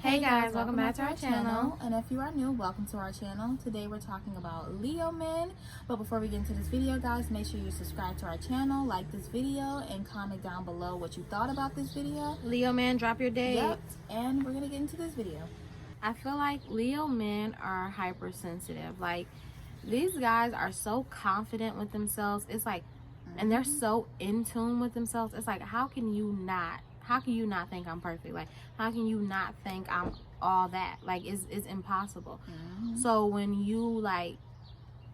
Hey guys, welcome back to our channel. And if you are new, welcome to our channel. Today we're talking about Leo men. But before we get into this video, guys, make sure you subscribe to our channel, like this video, and comment down below what you thought about this video. Leo men, drop your date. Yep, and we're gonna get into this video. I feel like Leo men are hypersensitive. Like, these guys are so confident with themselves. It's like, and they're so in tune with themselves. It's like, how can you not think I'm perfect? Like, how can you not think I'm all that? Like, it's impossible. So when you like,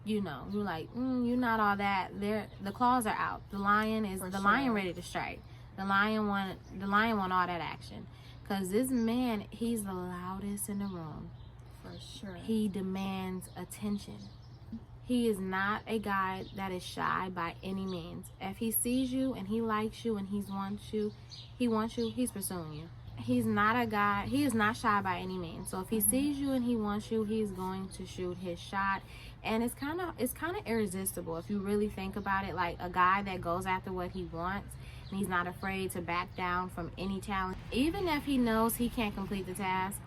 you're like, you're not all that. The claws are out. The lion ready to strike. The lion want all that action. Cause this man, he's the loudest in the room. For sure. He demands attention. He is not a guy that is shy by any means. If he sees you and he likes you and he wants you, he's pursuing you. He's not a guy, he is not shy by any means. So if he sees you and he wants you, he's going to shoot his shot. And it's kind of irresistible if you really think about it. Like, a guy that goes after what he wants and he's not afraid to back down from any challenge. Even if he knows he can't complete the task,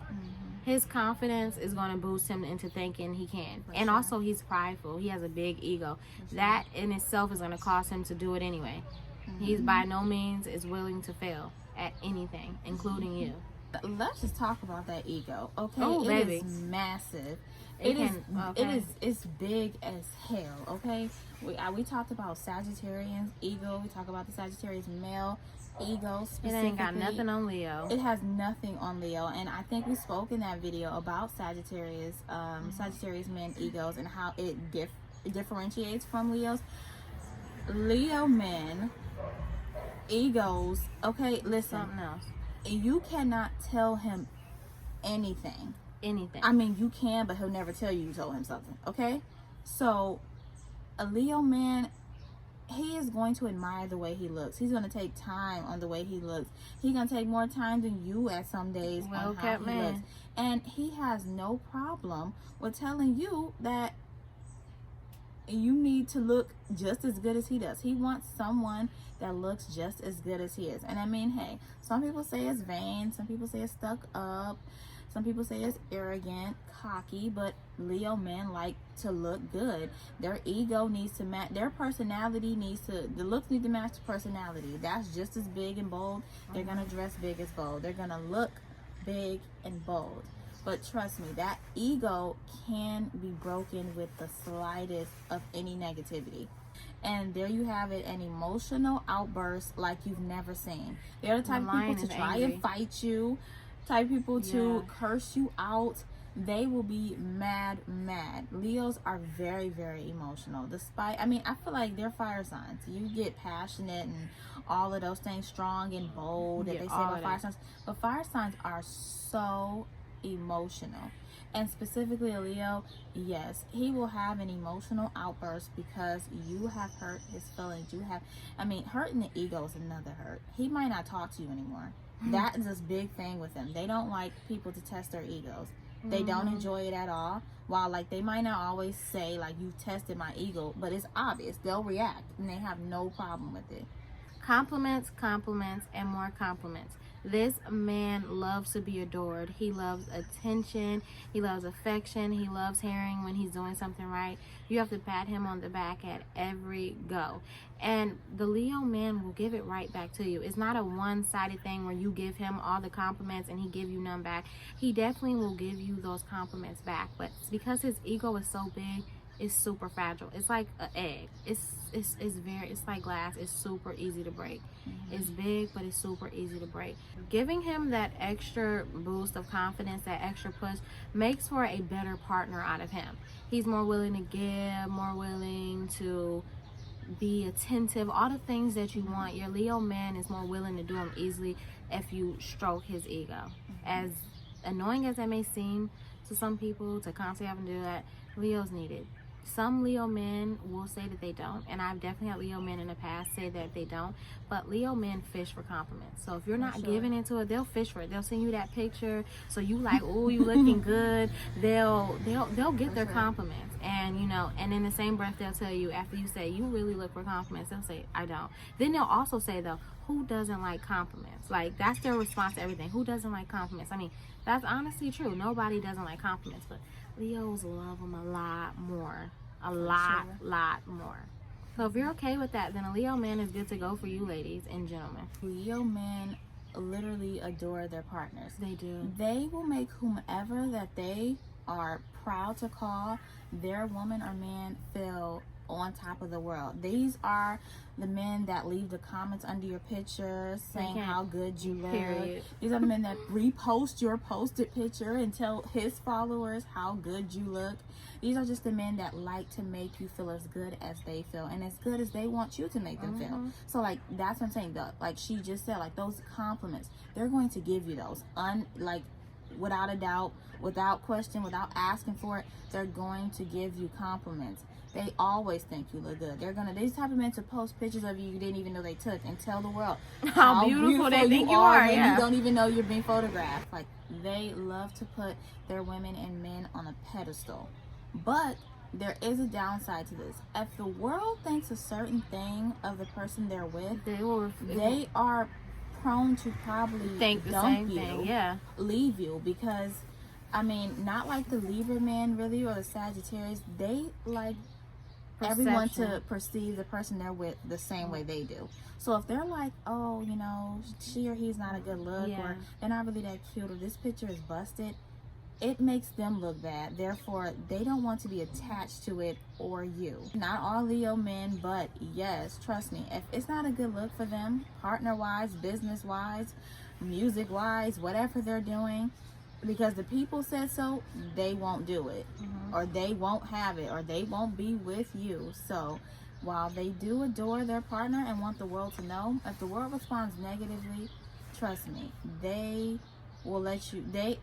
his confidence is going to boost him into thinking he can. And also, he's prideful. He has a big ego. That in itself is going to cause him to do it anyway. He's by no means is willing to fail at anything, incling you. Let's just talk about that ego, okay? Oh, baby. It is massive. It's big as hell, okay? We talked about Sagittarians ego. We talk about the Sagittarius male ego specifically. It ain't got nothing on Leo. It has nothing on Leo, and I think we spoke in that video about Sagittarius men egos and how it differentiates from Leos. Leo men egos, okay, listen. Something else. You cannot tell him anything. Anything. I mean, you can, but he'll never tell you told him something, okay? So, a Leo man, he is going to admire the way he looks. He's going to take time on the way he looks. He's going to take more time than you at some days on how he looks. And he has no problem with telling you that you need to look just as good as he does. He wants someone that looks just as good as he is. And I mean, hey, some people say it's vain. Some people say it's stuck up. Some people say it's arrogant, cocky, but Leo men like to look good. Their ego needs to match, their personality the looks need to match the personality. That's just as big and bold. They're going to dress big as bold. They're going to look big and bold. But trust me, that ego can be broken with the slightest of any negativity. And there you have it, an emotional outburst like you've never seen. They're the type of people to try and fight you, type people to curse you out. They will be mad. Leos are very, very emotional. Despite, I mean, I feel like they're fire signs. You get passionate and all of those things, strong and bold that they say about fire signs. But fire signs are so emotional. And specifically a Leo, yes, he will have an emotional outburst because you have hurt his feelings. Hurting the ego is another hurt. He might not talk to you anymore. That is a big thing with them. They don't like people to test their egos. They don't enjoy it at all. While, like, they might not always say, like, you tested my ego, but it's obvious. They'll react, and they have no problem with it. Compliments, and more compliments. This man loves to be adored. He loves attention. He loves affection. He loves hearing when he's doing something right. You have to pat him on the back at every go. And the Leo man will give it right back to you. It's not a one-sided thing where you give him all the compliments and he give you none back. He definitely will give you those compliments back. But because his ego is so big, it's super fragile. It's like an egg. It's like glass. It's super easy to break. It's big, but it's super easy to break. Giving him that extra boost of confidence, that extra push, makes for a better partner out of him. He's more willing to give, more willing to be attentive, all the things that you want. Your Leo man is more willing to do them easily if you stroke his ego. As annoying as that may seem to some people, to constantly having to do that, Leos need it. Some Leo men will say that they don't, and I've definitely had Leo men in the past say that they don't, but Leo men fish for compliments. So if you're not giving into it, they'll fish for it. They'll send you that picture, so you like, oh, you looking good. They'll get their compliments, and and in the same breath they'll tell you, after you say you really look for compliments, they'll say I don't. Then they'll also say though, who doesn't like compliments? Like, that's their response to everything. Who doesn't like compliments? I mean, that's honestly true. Nobody doesn't like compliments, but Leos love them a lot more. Lot more. So if you're okay with that, then a Leo man is good to go for you, ladies and gentlemen. Leo men literally adore their partners. They do. They will make whomever that they are proud to call their woman or man feel on top of the world. These are the men that leave the comments under your picture saying how good you look. Period. These are the men that repost your posted picture and tell his followers how good you look. These are just the men that like to make you feel as good as they feel and as good as they want you to make them feel. So like, that's what I'm saying. Like she just said, like those compliments, they're going to give you those without a doubt, without question, without asking for it. They're going to give you compliments. They always think you look good. These type of men to post pictures of you didn't even know they took and tell the world how beautiful they think you are. When Yeah. you don't even know you're being photographed. Like, they love to put their women and men on a pedestal. But there is a downside to this. If the world thinks a certain thing of the person they're with, they are prone to probably think the dump same you, thing. Yeah. leave you, because I mean, not like the Libra man really or the Sagittarius. They like everyone to perceive the person they're with the same way they do. So if they're like, oh, you know, she or he's not a good look, or they're not really that cute, or this picture is busted, it makes them look bad. Therefore, they don't want to be attached to it or you. Not all Leo men, but yes, trust me, if it's not a good look for them, partner-wise, business-wise, music-wise, whatever they're doing, because the people said so, they won't do it, or they won't have it, or they won't be with you. So while they do adore their partner and want the world to know, if the world responds negatively, trust me, they will let you, they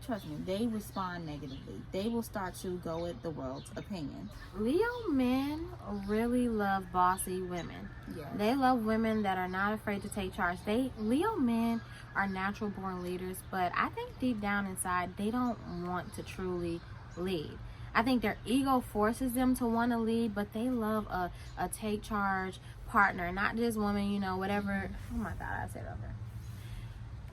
respond negatively. They will start to go with the world's opinion. Leo men really love bossy women. Yes. They love women that are not afraid to take charge. Leo men are natural born leaders, but I think deep down inside they don't want to truly lead. I think their ego forces them to want to lead, but they love a take charge partner, not just woman, you know, whatever. Oh my God, I said over.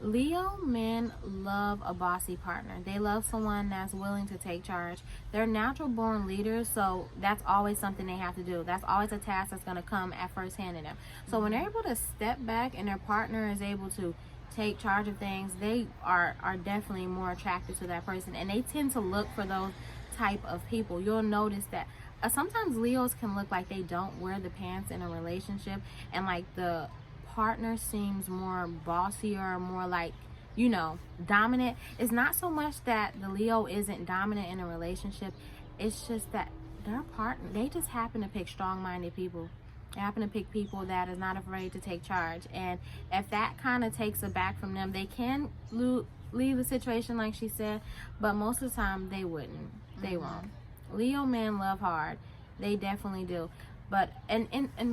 Leo men love a bossy partner. They love someone that's willing to take charge. They're natural born leaders, so that's always something they have to do. That's always a task that's going to come at first hand in them. So when they're able to step back and their partner is able to take charge of things, they are definitely more attracted to that person, and they tend to look for those type of people. You'll notice that sometimes Leos can look like they don't wear the pants in a relationship, and like the partner seems more bossier, more like, you know, dominant. It's not so much that the Leo isn't dominant in a relationship, it's just that their partner, they just happen to pick strong-minded people. They happen to pick people that is not afraid to take charge, and if that kind of takes it back from them, they can leave the situation like she said, but most of the time they wouldn't. They won't. Leo men love hard. They definitely do. But and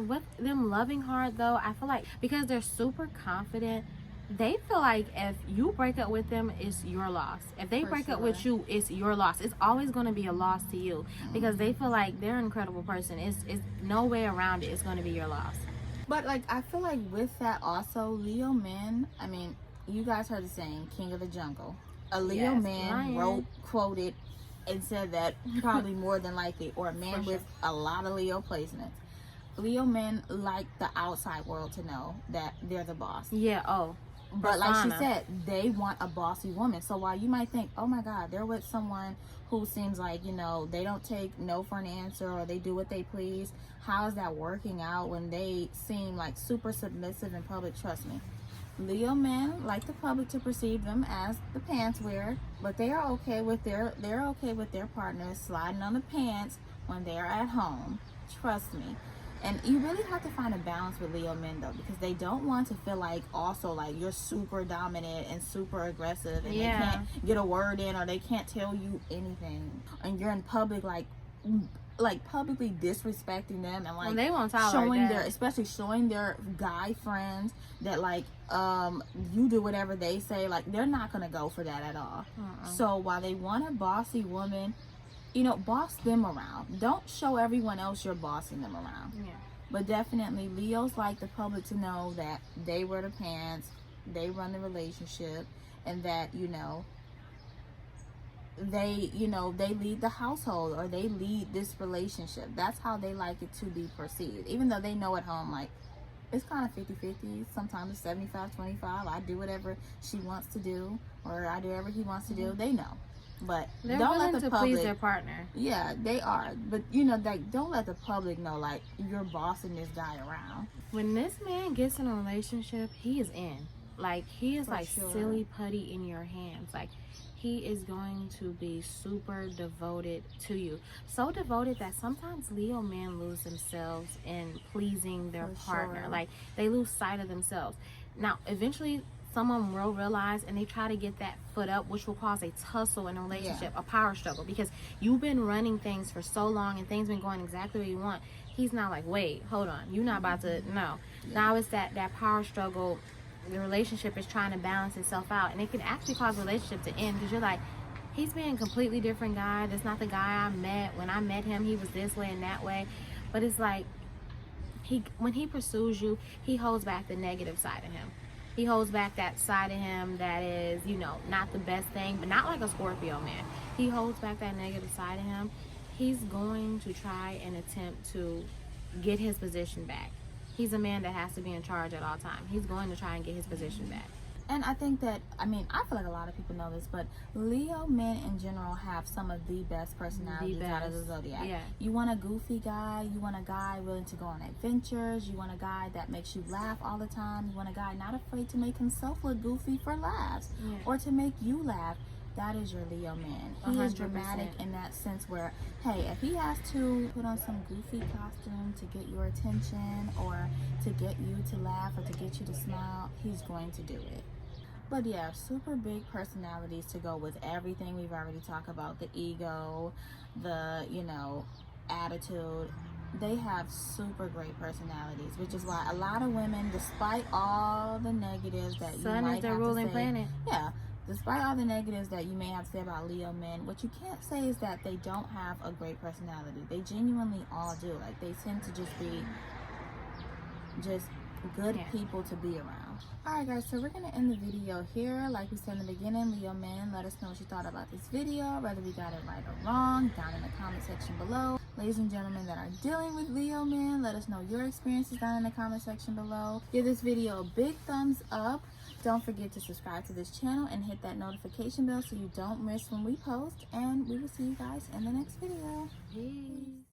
with them loving hard though, I feel like because they're super confident, they feel like if you break up with them, it's your loss. If they break up with you, it's your loss. It's always going to be a loss to you, because they feel like they're an incredible person. It's no way around it. It's going to be your loss. But like, I feel like with that also, Leo men, I mean, you guys heard the saying, king of the jungle. A Leo man quoted and said that probably more than likely, or a man with a lot of Leo placements. Leo men like the outside world to know that they're the boss. Yeah, But like she said, they want a bossy woman. So while you might think, oh my God, they're with someone who seems like, you know, they don't take no for an answer, or they do what they please, how is that working out when they seem like super submissive in public? Trust me. Leo men like the public to perceive them as the pants wearer, but they are okay with their partners sliding on the pants when they are at home. Trust me. And you really have to find a balance with Leo men though, because they don't want to feel like also like you're super dominant and super aggressive, and they can't get a word in, or they can't tell you anything, and you're in public like publicly disrespecting them, and like they won't tolerate showing that. especially showing their guy friends that like you do whatever they say. Like, they're not gonna go for that at all. So while they want a bossy woman, you know, boss them around. Don't show everyone else you're bossing them around. But definitely Leos like the public to know that they wear the pants, they run the relationship, and that, they lead the household, or they lead this relationship. That's how they like it to be perceived. Even though they know at home, like, it's kind of 50-50. Sometimes it's 75-25. I do whatever she wants to do, or I do whatever he wants to do. They know. But They're don't willing let the to public please their partner. Yeah, they are. But like, don't let the public know like you're bossing this guy around. When this man gets in a relationship, he is in. Like, he is For like sure. silly putty in your hands. Like, he is going to be super devoted to you. So devoted that sometimes Leo men lose themselves in pleasing their For partner. sure. Like, they lose sight of themselves. Now, eventually, someone will realize, and they try to get that foot up, which will cause a tussle in a relationship, a power struggle, because you've been running things for so long and things been going exactly where you want. He's not like, wait, hold on, you're not about to, no. Now it's that power struggle. The relationship is trying to balance itself out, and it can actually cause a relationship to end, because you're like, he's been a completely different guy. That's not the guy I met. When I met him, he was this way and that way. But it's like, when he pursues you, he holds back the negative side of him. He holds back that side of him that is, not the best thing, but not like a Scorpio man. He holds back that negative side of him. He's going to try and attempt to get his position back. He's a man that has to be in charge at all times. He's going to try and get his position back. And I think that, I feel like a lot of people know this, but Leo men in general have some of the best personalities out of the zodiac. Yeah. You want a goofy guy, you want a guy willing to go on adventures, you want a guy that makes you laugh all the time, you want a guy not afraid to make himself look goofy for laughs, or to make you laugh. That is your Leo man. He 100%. is dramatic in that sense where, hey, if he has to put on some goofy costume to get your attention, or to get you to laugh, or to get you to smile, he's going to do it. But yeah, super big personalities to go with everything we've already talked about. The ego, the, attitude. They have super great personalities, which is why a lot of women, despite all the negatives that you might have to say. Sun is their ruling planet. Yeah. Despite all the negatives that you may have to say about Leo men, what you can't say is that they don't have a great personality. They genuinely all do. Like, they tend to just be good people to be around. Alright guys, so we're going to end the video here. Like we said in the beginning, Leo men, let us know what you thought about this video, whether we got it right or wrong, down in the comment section below. Ladies and gentlemen that are dealing with Leo men, let us know your experiences down in the comment section below. Give this video a big thumbs up. Don't forget to subscribe to this channel and hit that notification bell so you don't miss when we post. And we will see you guys in the next video. Peace.